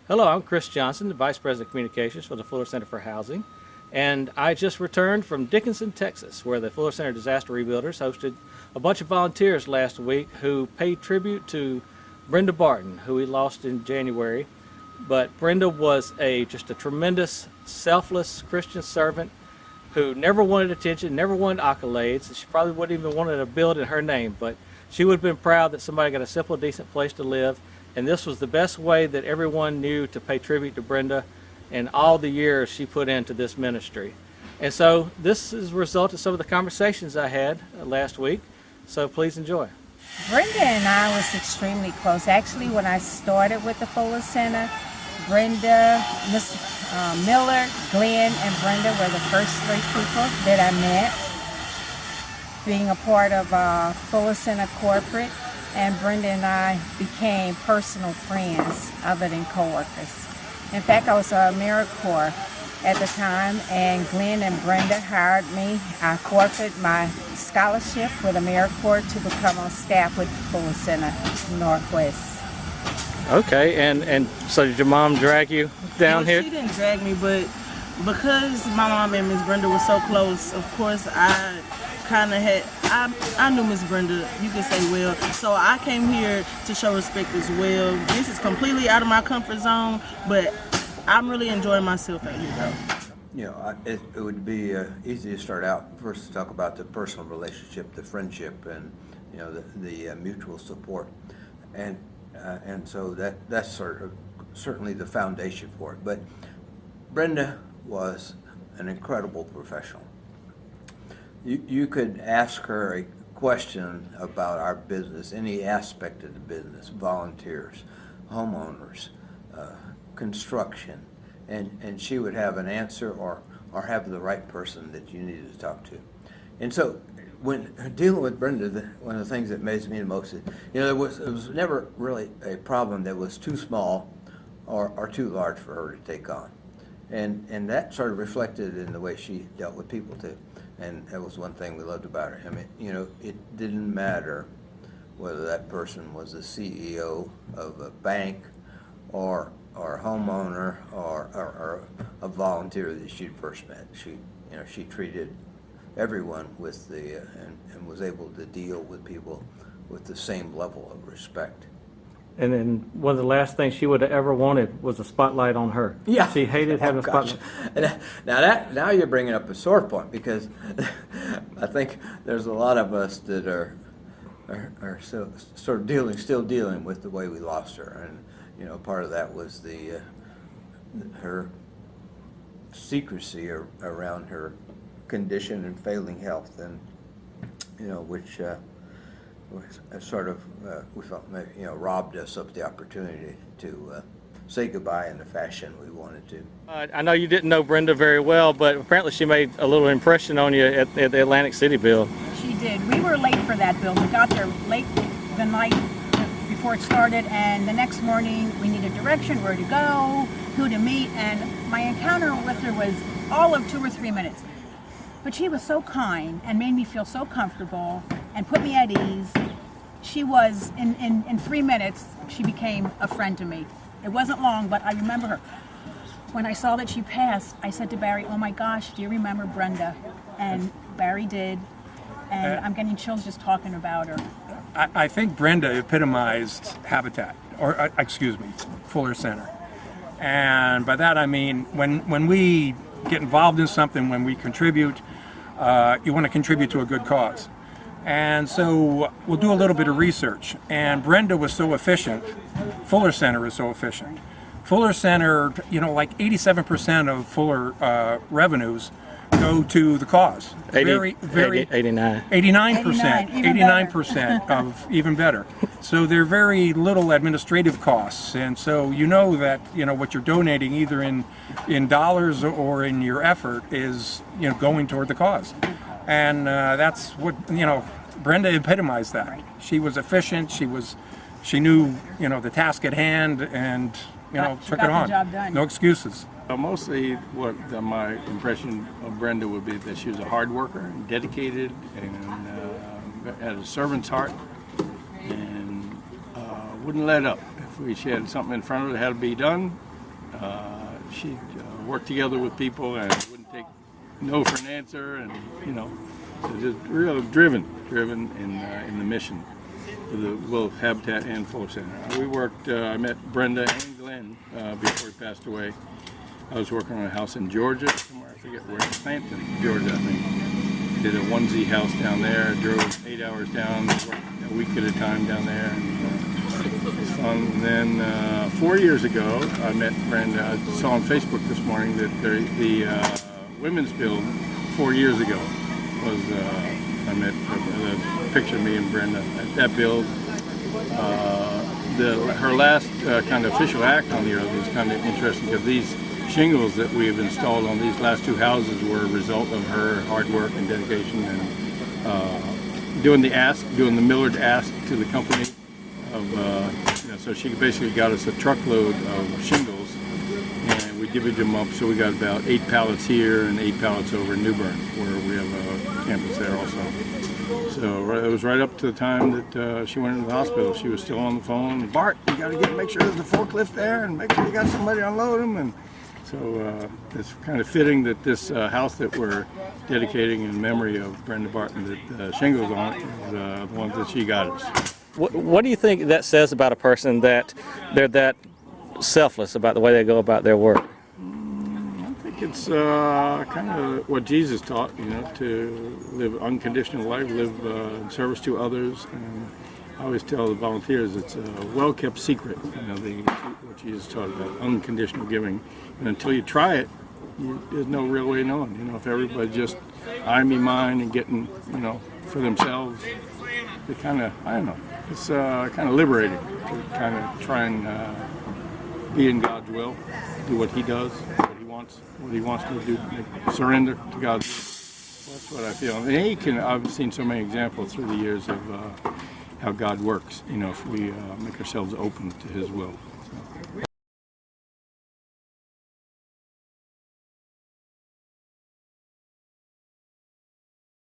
Hello, I'm Chris Johnson, the Vice President of Communications for the Fuller Center for Housing, and I just returned from Dickinson, Texas, where the Fuller Center Disaster Rebuilders hosted a bunch of volunteers last week who paid tribute to Brenda Barton, who we lost in January. But Brenda was just a tremendous, selfless Christian servant who never wanted attention, never wanted accolades. She probably wouldn't even wanted a building in her name, but she would have been proud that somebody got a simple, decent place to live. And this was the best way that everyone knew to pay tribute to Brenda and all the years she put into this ministry. And so this is a result of some of the conversations I had last week. So please enjoy. Brenda and I was extremely close. Actually, when I started with the Fuller Center, Brenda, Mr. Miller, Glenn, and Brenda were the first three people that I met. Being a part of Fuller Center corporate, and Brenda and I became personal friends other than co-workers. In fact, I was a AmeriCorps at the time, and Glenn and Brenda hired me. I forfeited my scholarship with AmeriCorps to become on staff with Fuller Center Northwest. Okay, and so did your mom drag you down here? She didn't drag me, but because my mom and Miss Brenda were so close, of course I knew Miss Brenda, you could say, well, so I came here to show respect as well. This is completely out of my comfort zone, but I'm really enjoying myself out here though. You know, it would be easy to start out first to talk about the personal relationship, the friendship, and you know the mutual support, and so that's certainly the foundation for it. But Brenda was an incredible professional. You could ask her a question about our business, any aspect of the business, volunteers, homeowners, construction, and she would have an answer or have the right person that you needed to talk to. And so when dealing with Brenda, one of the things that amazed me the most is, you know, it was never really a problem that was too small or too large for her to take on. And that sort of reflected in the way she dealt with people too. And that was one thing we loved about her. I mean, you know, it didn't matter whether that person was the CEO of a bank or a homeowner or a volunteer that she'd first met. She treated everyone with and was able to deal with people with the same level of respect. And then one of the last things she would have ever wanted was a spotlight on her. Yeah. She hated having a spotlight. Now you're bringing up a sore point, because I think there's a lot of us that are so, sort of still dealing with the way we lost her, and you know, part of that was her secrecy around her condition and failing health, and you know, which sort of we felt, you know, robbed us of the opportunity to say goodbye in the fashion we wanted to. I know you didn't know Brenda very well, but apparently she made a little impression on you at the Atlantic City build. She did. We were late for that build. We got there late the night before it started, and the next morning we needed direction, where to go, who to meet, and my encounter with her was all of 2 or 3 minutes. But she was so kind and made me feel so comfortable and put me at ease. She was, in 3 minutes, she became a friend to me. It wasn't long, but I remember her. When I saw that she passed, I said to Barry, "Oh my gosh, do you remember Brenda?" And Barry did, and I'm getting chills just talking about her. I think Brenda epitomized Habitat, or Fuller Center. And by that I mean, when we get involved in something, when we contribute, you want to contribute to a good cause. And so we'll do a little bit of research. And Brenda was so efficient. Fuller Center is so efficient. Fuller Center, you know, like 87% of Fuller revenues go to the cause. 89%. 89% of even better. So they're very little administrative costs, and so you know that, you know, what you're donating, either in dollars or in your effort, is, you know, going toward the cause. And that's what, you know, Brenda epitomized that. She was efficient. She knew, you know, the task at hand, and you know, took it on. No excuses. Mostly what my impression of Brenda would be that she was a hard worker, dedicated, and had a servant's heart, and wouldn't let up. If she had something in front of her that had to be done, She worked together with people and wouldn't take no for an answer, and so just real driven in the mission of the both Habitat and Fuller Center. We worked. I met Brenda and Glenn before he passed away. I was working on a house in Georgia, somewhere I forget where, Clanton, Georgia, I think. Did a onesie house down there. Drove 8 hours down, worked a week at a time down there. And, it was fun. And then 4 years ago, I met Brenda. I saw on Facebook this morning that the women's build 4 years ago was. I met a picture of me and Brenda at that build. Her last kind of official act on the earth was kind of interesting because these shingles that we have installed on these last two houses were a result of her hard work and dedication and doing the Millard ask to the company of, so she basically got us a truckload of shingles and we divvied them up, so we got about 8 pallets here and 8 pallets over in New Bern where we have a campus there also. So it was right up to the time that she went into the hospital. She was still on the phone. Bart, you got to make sure there's a forklift there and make sure you got somebody to unload them. And so it's kind of fitting that this house that we're dedicating in memory of Brenda Barton, that shingles on it, is the one that she got us. What do you think that says about a person that they're that selfless about the way they go about their work? I think it's kind of what Jesus taught, to live unconditional life, live in service to others. And I always tell the volunteers it's a well-kept secret, what Jesus taught about unconditional giving. And until you try it, there's no real way of knowing. If everybody just I, me, mine and getting, for themselves, it kind of, I don't know, it's kind of liberating to kind of try and be in God's will, do what He does, what He wants me to do, surrender to God's will. That's what I feel. And I've seen so many examples through the years of how God works, if we make ourselves open to His will.